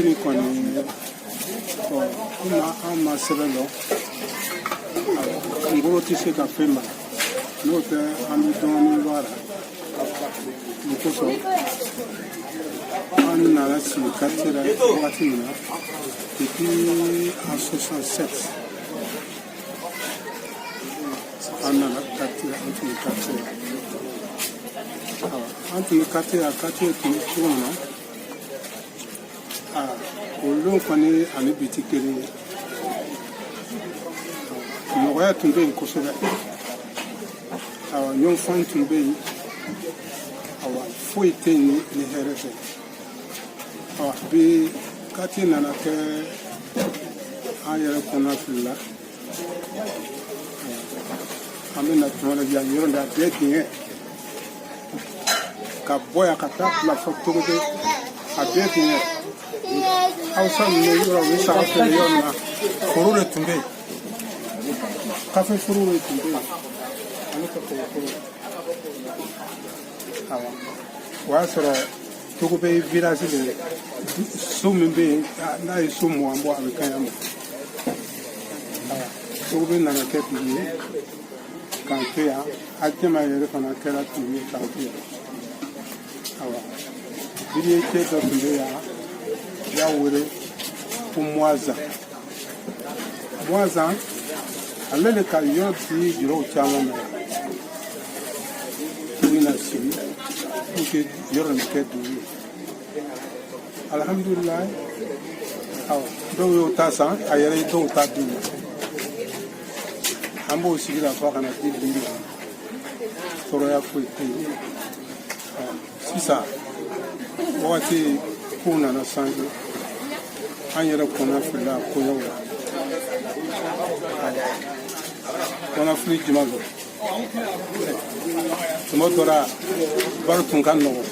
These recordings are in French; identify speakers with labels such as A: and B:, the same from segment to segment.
A: Ni kɔni komi an ma sɛbɛn dɔn ngolo tɛ se ka fɛn mara n'o tɛ an bɛ dɔɔnin bɔ a la o kosɔn an nana sigi quartier la wagati min na depuis en 67 an nana quartier an tun bɛ quartier la an tun bɛ quartier la quartier tun bɛ cogo min na olu kɔni ani bi tɛ kelen ye nɔgɔya tun bɛ yen kosɛbɛ ɲɔgɔnfan tun bɛ yen foyi tɛ yen ni hɛrɛ tɛ bi kati nana kɛ an yɛrɛ kɔnɔ fili la an bɛ na tuma dɔ yan yɔrɔ la a bɛɛ dingɛ ka bɔ yan ka taa bila fɔ Togodo a bɛɛ dingɛ Hausa ninnu yɔrɔ u saga feere yɔrɔ min na foro de tun bɛ yen kafe foro de tun bɛ yen ani kafo foro o y'a sɔrɔ Togodo ye village de ye so min bɛ yen n'a ye so 20 bɔ a bɛ kan yan ma Togodo nana kɛ dugu ye k'an to yan Ajɛma yɛrɛ fana kɛra dugu ye k'an to yan biriyete dɔ tun bɛ yan y'a wele ko Muazan ale de ka yɔrɔ di yɔrɔw caman ma u bɛna sigi pour que yɔrɔ nin kɛ dugu ye alhamdulilayi dɔw y'o ta san a yɛrɛ ye dɔw ta di ma an b'o sigi la fɔ kana di dugu ma tɔɔrɔya foyi tɛ yen sisan wagati kow nana sange an yɛrɛ kɔnɔ filila koɲɛw la kɔnɔfili jumɛn don tuma dɔ la baro tun ka nɔgɔn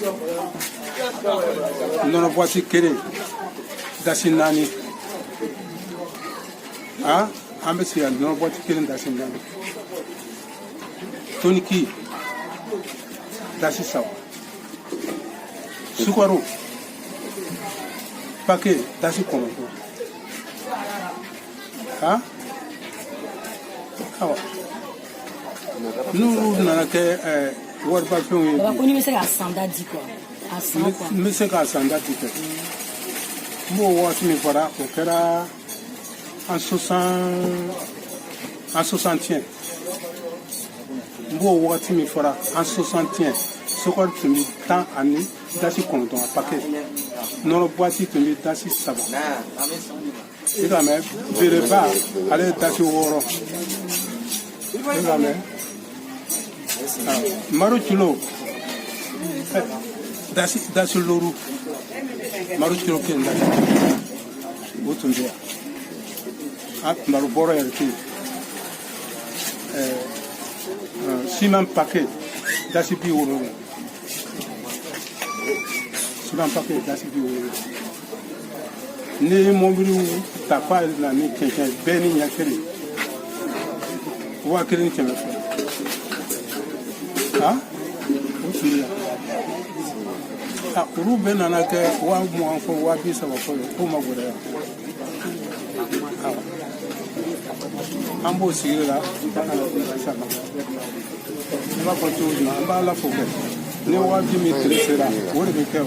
A: nɔnɔ buwati kelen dasi 4 an bɛ sigi nɔnɔ buwati kelen dasi 4 toniki dasi 3 sukaro paquet dasi 9 n'olu nana kɛ waribafɛnw ye
B: ko ni bɛ se ka sanda di quoi
A: n bɛ se ka sanda di kɛ n b'o waati min fɔra o kɛra en 61 n b'o waati min fɔra en 61 sukaro tun bɛ 10 ani dasi 9 a paquet nɔnɔ buwati tun bɛ dasi 3 i ka mɛn beereba ale ye dasi 6 i ka mɛn maro kilo dasi loru maro kilo kelen dasi o tun bɛ yan maro bɔrɔ yɛrɛ tɛ yen siman paquet dasi 70 siman paquet dasi 70 ni mɔbiliw ta k'a na ni cɛncɛn bɛɛ ni ɲɛ kelen 1500 o tun bɛ yan olu bɛɛ nana kɛ 20 fɔ 30 fɔlɔ k'o ma gɛlɛya an b'o sigi la n b'a fɔ cogo min na an b'a la fo kɛ ni waati min tile sera o de bɛ kɛ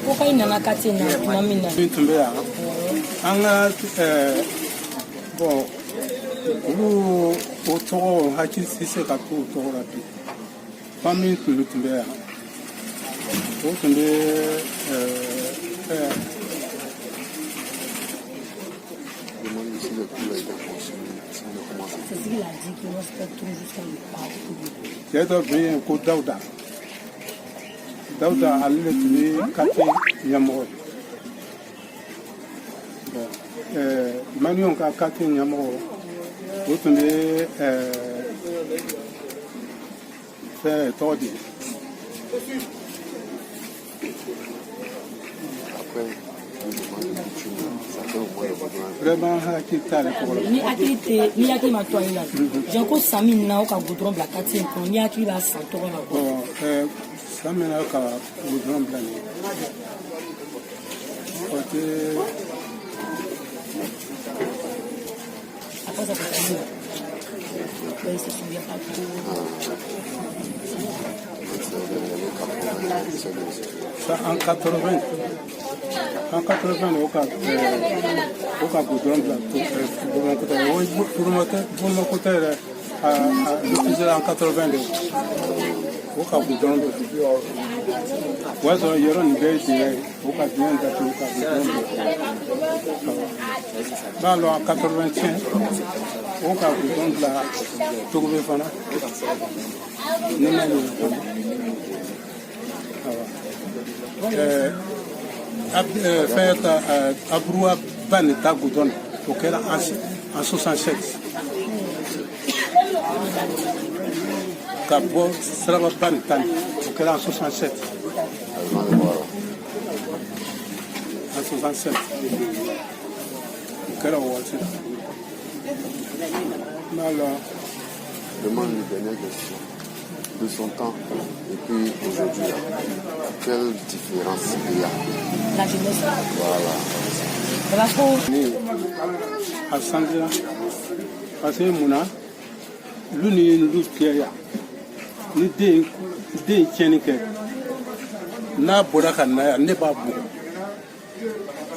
B: ko ka i nana kati na tuma min na
A: min tun bɛ yan an ka bon olu o tɔgɔ hakili tɛ se ka to o tɔgɔ la bi famille tun bɛ yan o tun bɛ cɛ dɔ bɛ yen ko Dawuda ale de tun bɛ kati ɲɛmɔgɔ ye Maliyɛnw ka kati ɲɛmɔgɔ o tun bɛ fɛn tɔgɔ di vraiment hakili t'ale tɔgɔ la
B: ni hakili ma to a la jan ko san min na o ka goudron bila kati in kɔnɔ ni hakili b'a san tɔgɔ la
A: Ça mène à vous grand blanc.
B: Après, ça fait combien? Il ne se souvient pas trop.
A: Ça, en 80. En 80, au cas goudron blanc. Pour mon côté, l'utiliser en 80. Au cas goudron blanc. Ouais, il y aura une belle idée. Au cas bien d'être au cas goudron blanc. Alors, en 85, au cas goudron blanc, tout le monde Abroua Baneta Goudon, auquel en 67. Cabo Srava Bantan, auquel en 67. En 67. Auquel en 67. Alors.
C: Demande une dernière question. De son temps et puis aujourd'hui, quelle différence il y a?
B: La jeunesse.
C: Voilà.
A: À Sandra, parce que Mouna, l'une nous qui ni des tiennent que n'a pas n'est pas beau.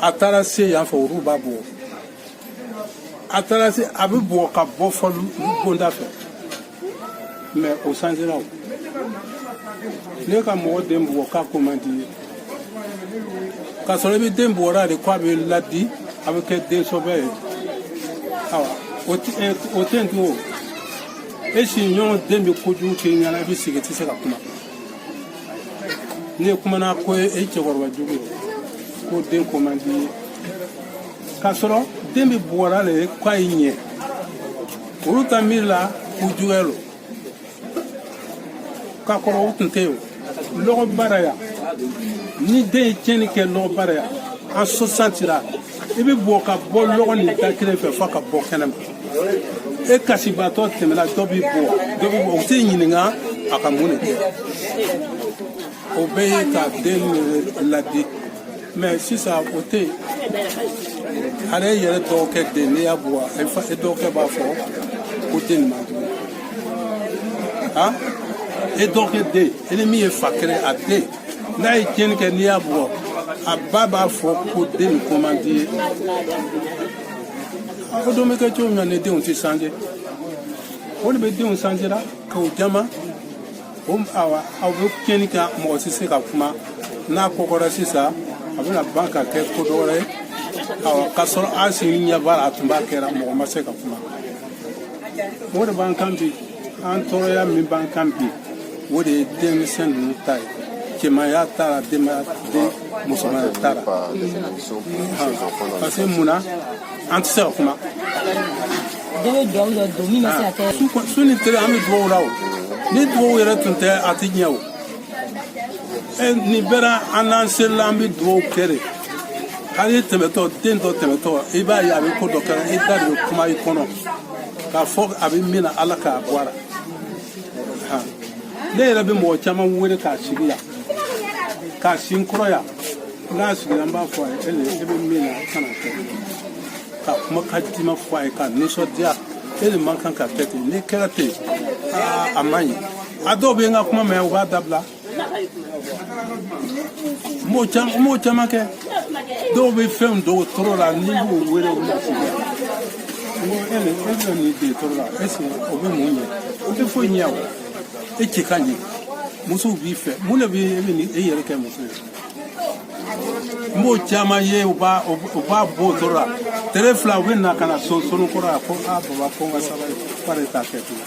A: À Tarasé, il y a un faux roubabeau. À Tarasé, avec beau qu'à beau fol, bon d'affaires. Mais au Sandra, ne ka mɔgɔ den bugɔ k'a ko man di ye k'a sɔrɔ I bɛ den bugɔra de k'a bɛ ladi a bɛ kɛ densɔbɛ ye o tɛ n tun o e sigiɲɔgɔn den bɛ kojugu kɛ ɲɛna I bɛ sigi I tɛ se ka kuma ne kumana ko e cɛkɔrɔba jugu ye ko den ko man di ye k'a sɔrɔ den bɛ bugɔra de k'a ye ɲɛ olu ta miiri la k'u jugɛ lo k'a kɔrɔ u tun tɛ yen lɔgɔ baara yan ni den ye tiɲɛni kɛ lɔgɔ baara yan en 60 la I bɛ bɔ ka bɔ lɔgɔ nin da kelen fɛ fo ka bɔ kɛnɛma e kasibaatɔ tɛmɛna dɔ b'i bɔ u tɛ ɲininka a ka mun de kɛ o bɛɛ ye ka den ladi mais sisan o tɛ yen ale yɛrɛ dɔgɔkɛ den n'i y'a bɔ e dɔgɔkɛ b'a fɔ ko den nin man jugu han e dɔgɔkɛ den e ni min ye fa kɛrɛ a den n'a ye tiɲɛni kɛ n'i y'a bɔ a ba b'a fɔ ko den nin ko man di ye o don bɛ kɛ cogo min na ni denw tɛ sange o de bɛ denw sangera k'o jama o aw bɛ tiɲɛni kɛ mɔgɔ tɛ se ka kuma n'a kɔgɔra sisan a bɛna ban ka kɛ ko dɔ wɛrɛ ye k'a sɔrɔ an sigi ɲɛ b'a la a tun b'a kɛra mɔgɔ ma se ka kuma o de b'an kan bi an tɔɔrɔya min b'an kan bi o de ye denmisɛn ninnu ta ye cɛmanya t'a la denbaya den musoman t'a la parce que munna an tɛ se ka kuma su ni tere an bɛ dugawu la o ni dugawu yɛrɛ tun tɛ a tɛ ɲɛ o nin bɛɛ an n'an selila an bɛ dugawu kɛ de hali tɛmɛtɔ den dɔ tɛmɛtɔ I b'a ye a bɛ ko dɔ kɛ I da de bɛ kuma I kɔnɔ k'a fɔ a bɛ min na Ala k'a bɔ a la ne yɛrɛ bɛ mɔgɔ caman wele k'a sigi yan k'a si n kɔrɔ yan n'a sigira n b'a fɔ a ye e bɛ min na kana kɛ ka kuma ka dima fɔ a ye ka nisɔndiya e de man kan ka kɛ ten n'i kɛra ten a man ɲi a dɔw bɛ n ka kuma mɛn u b'a dabila m'o caman kɛ dɔw bɛ fɛnw dɔw tɔɔrɔ la n'i b'o wele u bɛ sigi n ko e bɛ nin den tɔɔrɔ la est-ce que o bɛ mun ɲɛ o tɛ foyi ɲɛ o e cɛ ka ɲi musow b'i fɛ mun de bɛ e yɛrɛ kɛ muso ye n b'o caman ye u b'a bɔ o tɔɔrɔ la tere fila u bɛ na ka na sonu kɔrɔ yan ko baba ko n ka sabali k'ale t'a kɛ tugun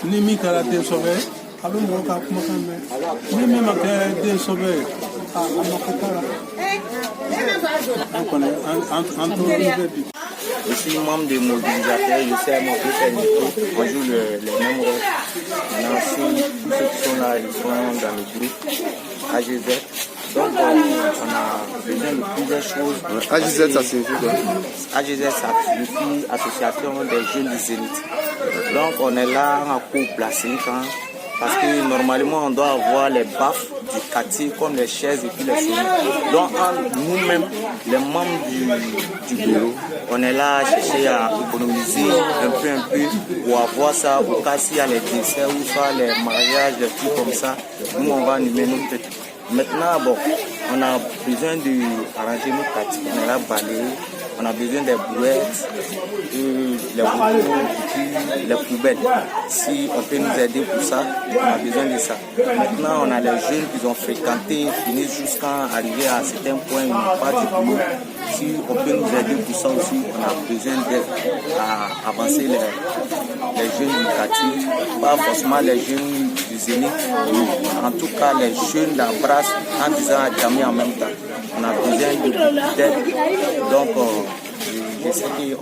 A: ni min kɛra densɔbɛ ye a bɛ mɔgɔ ka kumakan mɛn ni min ma kɛ densɔbɛ ye a mako t'a la an kɔni an tɔɔrɔlen bɛ bi.
D: Je suis membre des mobilisateurs, je sais à mon fils, on joue les mêmes rôles. Maintenant, si tous ceux qui sont là, ils sont dans le groupe AGZ. Donc, on a besoin de plusieurs choses.
C: AGZ, ça signifie quoi?
D: AGZ, ça signifie Association des Jeunes du Zénith. Donc, on est là en couple à 5 ans Parce que normalement, on doit avoir les baffes du quartier comme les chaises et puis les cellules. Donc, nous-mêmes, les membres du bureau, on est là à chercher à économiser un peu pour avoir ça au cas s'il y a les décès ou soit les mariages, des trucs comme ça. Nous, on va animer nos têtes. Maintenant, bon, on a besoin d'arranger nos quartiers. On est là balayer. On a besoin des brouettes, les bouteilles, les poubelles. Si on peut nous aider pour ça, on a besoin de ça. Maintenant, on a les jeunes qui ont fréquenté, fini jusqu'à arriver à certains points, ils n'ont pas de boulot. Si on peut nous aider pour ça aussi, on a besoin d'aide à avancer les jeunes du quartier, pas forcément les jeunes du Zénith, en tout cas les jeunes d'Abrace en disant à Djamé en même temps. On a besoin d'aide, donc je sais qu'on s'est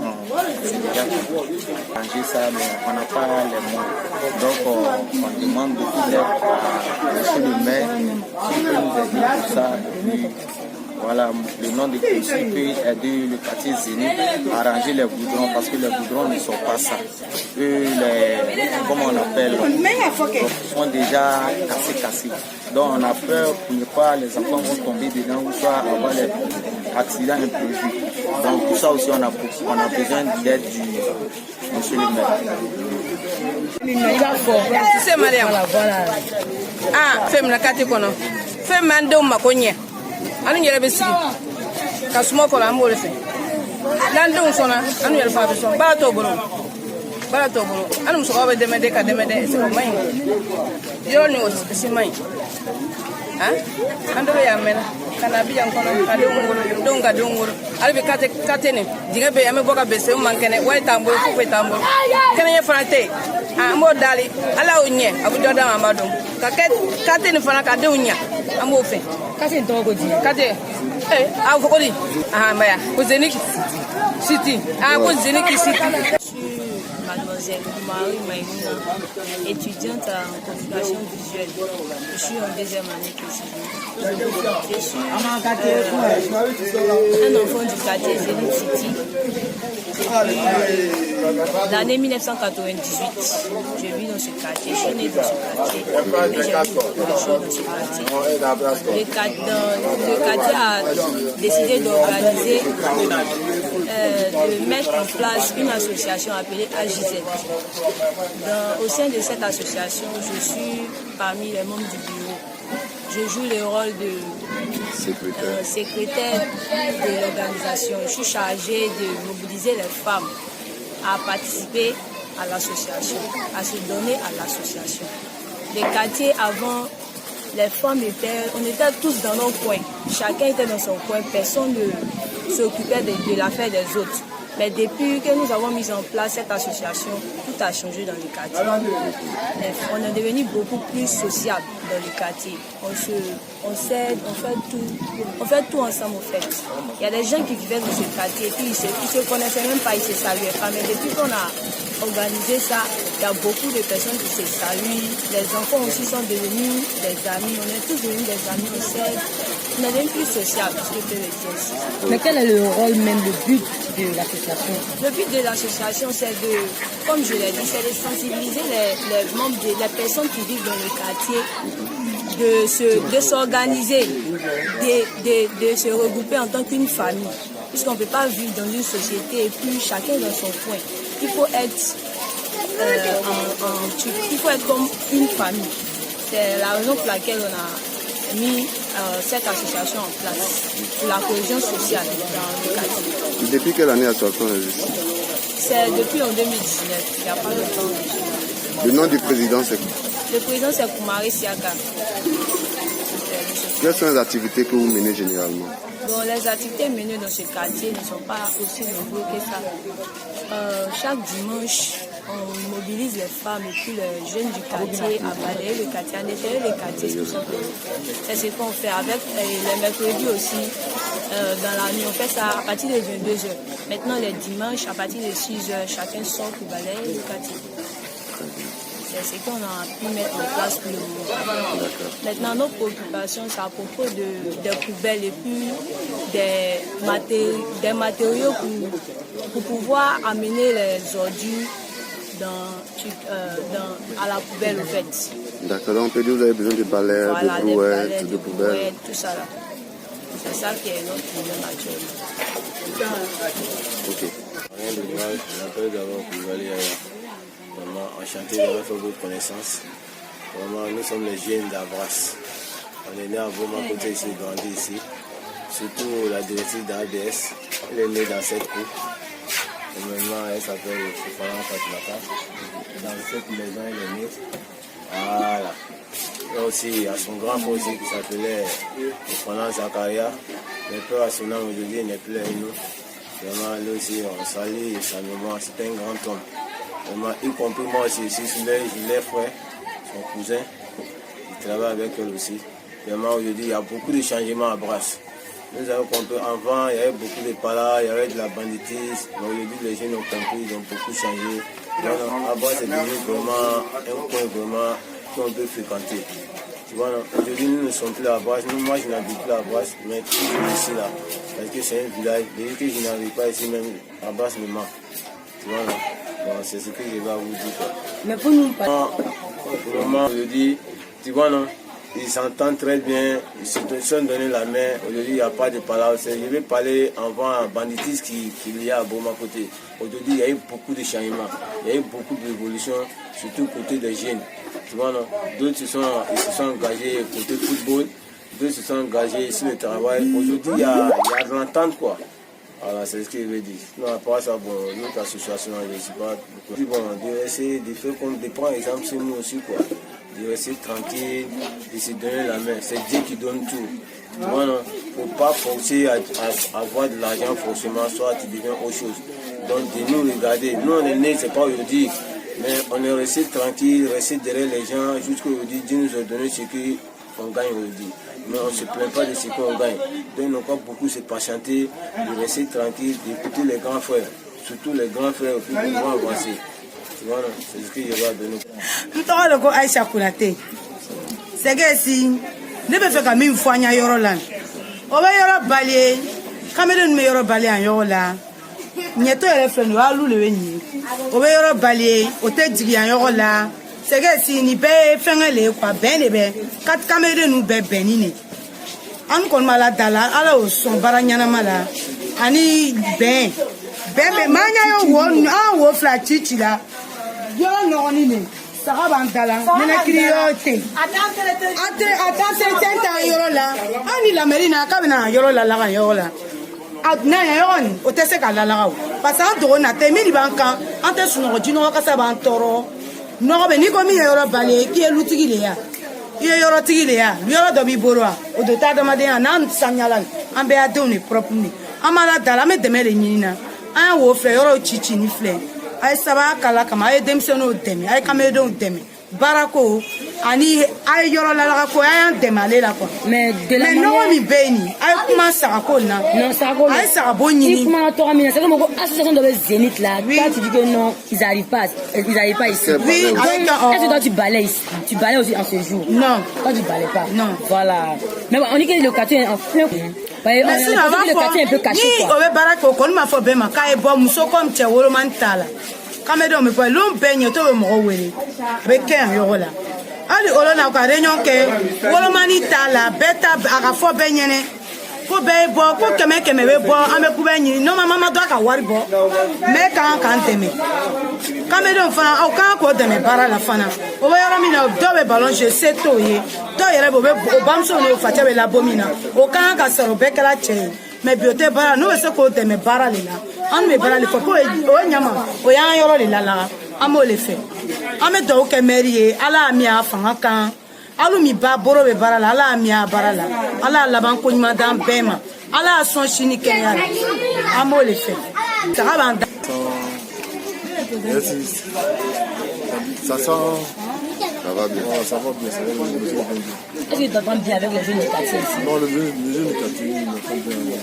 D: arrangé ça, mais on n'a pas les moyens. Donc on demande beaucoup d'aide à M. le maire qui peut nous aider pour ça. Voilà, le nom de conseil peut aider le quartier Zénith à arranger les goudrons parce que les goudrons ne sont pas ça. Eux, comment on appelle, sont déjà cassés. Donc on a peur pour ne pas, les enfants vont tomber dedans ou soit avoir des accidents imprévus. Donc pour ça aussi on a besoin d'aide du monsieur le maire.
B: C'est Mariam. Ah, femme la quartier kono. Femme ande o makonye. Anu yɛrɛ bɛ sigi ka suma kɔrɔ an b'o de fɛ n'an denw sɔnna anu yɛrɛ fana bɛ sɔn baara t'o bolo anu musokɔrɔba bɛ dɛmɛ ka dɛmɛ c'est o man ɲi yɔrɔ ni o si man ɲi an dɔ bɛ yan mɛnna ka na bi yan kɔnɔ ka denw ka denw wolo hali bi kate nin dingɛ bɛ yen an bɛ bɔ ka bɛn sew man kɛnɛ wari t'an bolo foyi t'an bolo kɛnɛɲɛ fana tɛ yen an b'o dali ala y'o ɲɛ a bɛ dɔ d'a ma an b'a dɔn ka kate nin fana ka denw ɲɛ an b'o fɛ. Kate tɔgɔ ko di? Kate a fɔ ko di? Maya ko Zénith City ko Zénith City.
E: Mademoiselle Marie Maïmouna, étudiante en communication visuelle. Je suis en deuxième année que je suis un enfant du quartier Zénith City. L'année 1998, je vis dans ce quartier, je suis née dans ce quartier, mais j'ai vu beaucoup de choses dans ce quartier. Le quartier a décidé d'organiser, de mettre en place une association appelée AJZ. Au sein de cette association, je suis parmi les membres du bureau. Je joue le rôle de secrétaire de l'organisation. Je suis chargée de mobiliser les femmes à participer à l'association, à se donner à l'association. Les quartiers avant, les femmes on était tous dans nos coins. Chacun était dans son coin, personne ne s'occupait de l'affaire des autres. Mais depuis que nous avons mis en place cette association, tout a changé dans le quartier. On est devenu beaucoup plus sociable dans le quartier. On s'aide, on fait tout ensemble en fait. Il y a des gens qui vivaient dans ce quartier et puis ils se connaissaient même pas, ils se saluaient pas. Mais depuis qu'on a organisé ça, il y a beaucoup de personnes qui se saluent. Les enfants aussi sont devenus des amis. On est tous devenus des amis, on s'aide. On est devenu plus sociable, ce que je peux le dire aussi.
B: Mais quel est le rôle même, le but de l'association?
E: Le but de l'association, c'est de, comme je l'ai dit, c'est de sensibiliser les membres, les personnes qui vivent dans le quartier, de s'organiser, de se regrouper en tant qu'une famille. Puisqu'on ne peut pas vivre dans une société et puis chacun dans son coin. Il faut être il faut être comme une famille. C'est la raison pour laquelle on a mis cette association en place pour la cohésion sociale dans le quartier.
C: Depuis quelle année l'association existe?
E: C'est depuis en 2019, il n'y a pas longtemps.
C: Le nom du président c'est qui?
E: Le président c'est Koumari Siaka.
C: Quelles sont les activités que vous menez généralement?
E: Bon, les activités menées dans ce quartier ne sont pas aussi nombreuses que ça. Chaque dimanche, on mobilise les femmes et puis les jeunes du quartier à balayer le quartier, à nettoyer le quartier, tout simplement. C'est ce qu'on fait avec les mercredis aussi. Dans la nuit, on fait ça à partir de 22h. Maintenant, les dimanches, à partir de 6h, chacun sort pour balayer le quartier. C'est ce qu'on a pu mettre en place pour le moment. Maintenant, nos préoccupations, c'est à propos des poubelles et puis des matériaux pour pouvoir amener les ordures à la poubelle, en fait.
C: D'accord, donc on peut dire que vous avez besoin de balais,
E: Voilà,
C: de brouettes, de poubelles.
E: tout ça là. C'est ça qui est notre problème actuellement.
C: Ok.
F: Rien de grave, je m'appelle d'abord Koulibaly Yaya. Vraiment enchanté d'avoir fait votre connaissance. Vraiment, nous sommes les jeunes d'Abras. On est né à Boma, côté ici, grandi ici. Surtout la directrice d'ABS, elle est née dans cette cour. Et maintenant, elle s'appelle Fofana Fatimata. Dans cette maison, elle est née. Voilà. Là aussi, il y a son grand frère aussi qui s'appelait Fofana Zakaria. Mais peu à son âme aujourd'hui, il n'est plus avec nous. Vraiment, là aussi, on salue sa mémoire. C'était un grand homme. Vraiment, y compris moi aussi, je l'ai frère, son cousin. Il travaille avec elle aussi. Vraiment, aujourd'hui, il y a beaucoup de changements à Brasse. Nous avons compris, avant, il y avait beaucoup de palas, il y avait de la banditisme. Mais aujourd'hui, les jeunes ont compris, ils ont beaucoup changé. Donc, à Brasse, c'est devenu vraiment un coin vraiment qu'on peut fréquenter. Tu vois, aujourd'hui, nous ne sommes plus à Brasse. Moi, je n'habite plus à Brasse, mais toujours ici, là. Parce que c'est un village. Dès que je n'arrive pas ici, même à Brasse me manque. Tu vois, là. Bon, c'est ce que je vais vous dire. Quoi.
B: Mais pour nous,
F: Pour le moment, je dis, tu vois, non, ils s'entendent très bien, ils se sont donné la main. Aujourd'hui, il n'y a pas de palabre. Je vais parler avant banditisme qu'il y a à Boma côté. Aujourd'hui, il y a eu beaucoup de changements, il y a eu beaucoup d'évolution, surtout côté des jeunes. Tu vois, non, d'autres ils se sont engagés côté football, d'autres se sont engagés sur le travail. Aujourd'hui, il y a de l'entente, quoi. Voilà, c'est ce que je veux dire. Non, à part ça, bon, notre association, je ne sais pas. Bon, de essayer de faire comme de prendre exemple sur nous aussi, quoi. De rester tranquille, de se donner la main. C'est Dieu qui donne tout. Tu vois, non, il ne faut pas forcer à avoir de l'argent forcément, soit tu deviens autre chose. Donc, de nous regarder. Nous, on est nés, c'est pas aujourd'hui. Mais on est resté tranquille, resté derrière les gens, jusqu'à aujourd'hui, Dieu nous a donné ce qu'on gagne aujourd'hui. Mais on ne se plaint pas de ce qu'on gagne. Donc, il faut beaucoup se patienter, de rester tranquille, d'écouter les grands frères, surtout les grands frères pour pouvoir avancer. Tu vois, c'est ce qu'il y a donné.
G: Nous avons Aïcha Koulate. C'est que si nous devons faire comme une fois, nous avons là. On va y avoir balé. Caméra nous meilleur balé en yola. Nieto est fait nous à l'ouléni. On va y avoir balé. Au tête du yola. C'est que si nous devons faire les quoi ben et ben. Quatre caméras nous ben benine. On connaît malade là. Alors son baranyana malade. Ani ben. Ben manya yo wo flatichi là. Yo no ni ne. Saka bandala. Nena kriyote. Attends, c'est yoro là. Ani la merina kabina yoro la yoro là. Adna yon o te se kala la o. Parce que do na te mi banka, ante suno jino ka sa ban toro. No be ni ko mi yoro bale ki elu tigile ya. Iyo yoro tigile ya. Yoro do bi borwa. O do ta do ma de na sanyalan. Ambe adu ni propre ni. Amala dala me demele nyina. An wo fle yoro chichi ni fle. Ay saba kala kama ay demseno demi. Ay kamedo demi. Barako ani ay yoro la ko ay demale la quoi.
B: mais de la manière...
G: non mi beni ay kuma sarako na.
B: Non, sarako.
G: Ay sarabo ni.
B: Il comment toi c'est comme association de Zénith là. Oui. Toi tu dis que non, ils n'arrivent pas ici.
G: Oui, avec
B: est-ce que toi tu balayes ici? Tu balayes aussi en ce jour? Non. Toi tu balayes pas? Non. Voilà. Mais on dit que le quartier est en plein. Ouais, le quartier est un peu caché quoi.
G: Ni obe barako ko ma fo be ma kai bo muso comme che wolo mantala. Kamedo me po lo benye to be mo wele. Be ken yo la. Ali olo na ka réunion ke wolo manita la beta aga fo benyene. Ko be bo ko keme be bo ame ku benyi no mama do ka wari bo. Me kan teme. Kamedo fana o kan ko teme bara la fana. O be yoro mi na do be ballon je sais to ye. To yere bo be o bamso no fa che be la bomina. O kan ka soro be kala che. Mais biote bara no se ko teme bara le la. An me bara le ko o nyama o ya yoro le la amo le fe ame do ke merie ala mi afan kan alu mi ba boro be bara la ala mi bara la ala la ban ko nyima dan bema ala son chini kenya amo le fe ça va
C: Ça sent. Ça va bien.
F: Ça va bien, ça va bien.
B: Est-ce que tu t'entends bien avec les jeunes du quartier ici?
F: Non, les jeunes du quartier, ils m'entendent bien.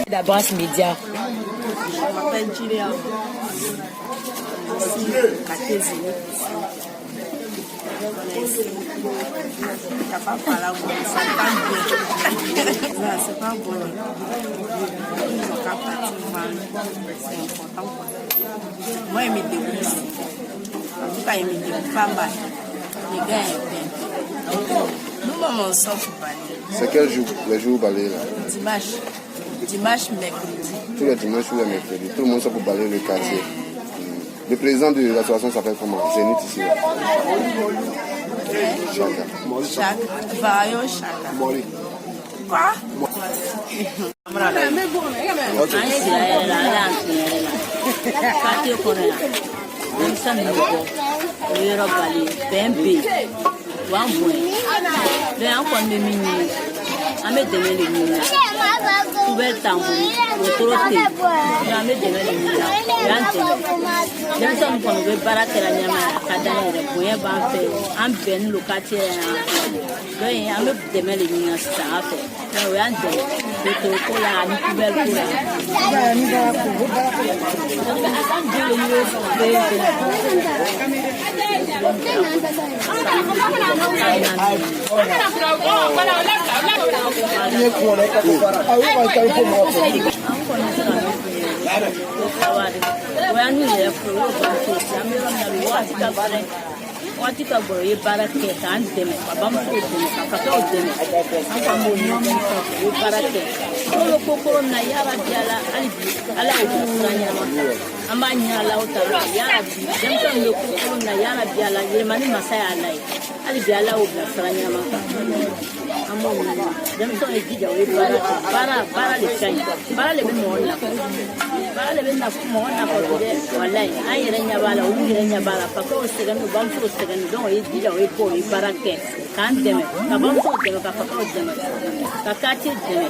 B: D'Abras Média.
E: Je m'appelle Julia. ici, quartier Zénith. T'as pas parlé à moi, c'est pas bien. Non, c'est pas bon. Ils ont qu'à partir vendre, c'est important. Moi, je me débrouille ici. En tout cas, je me débrouille pas mal. Les gars aiment bien. Nous, on sort pour balayer.
C: C'est quel jour, les jours où balayer là?
E: Dimanche. Dimanche, mercredi.
C: Tous les dimanches ou les mercredis. Tout le monde sort pour balayer le quartier. Le président de l'association s'appelle comment? Zénith ici. Chaka.
E: Chaka. Vario Chaka. Quoi? Wati ka boro ye baara kɛ k'an dɛmɛ ka bamusow dɛmɛ ka fasow dɛmɛ an ka mɔgɔw ɲɔgɔn fɛ u ye baara kɛ n'o bɛ kokoro na yarabi ala hali bi ala ye k'u fura ɲɛnama an b'a ɲɛ ala o ta yarabi denmisɛnw bɛ kokoro na yarabi ala yɛlɛmani masa ye ala ye hali bi ala y'o bila sira ɲɛnama kan an b'o ɲini denmisɛnw ye jija u ye baara kɛ baara de ka ɲi baara de bɛ mɔgɔ nafa baara de bɛ mɔgɔ nafa dɛ walayi an yɛrɛ ɲɛ b'a la olu yɛrɛ ɲɛ b'a la fasow sɛgɛn n'u bamusow sɛgɛn donc o ye jija o ye bɔ o ye baara kɛ k'an dɛmɛ ka bamusow dɛmɛ ka fasow dɛmɛ ka quartier dɛmɛ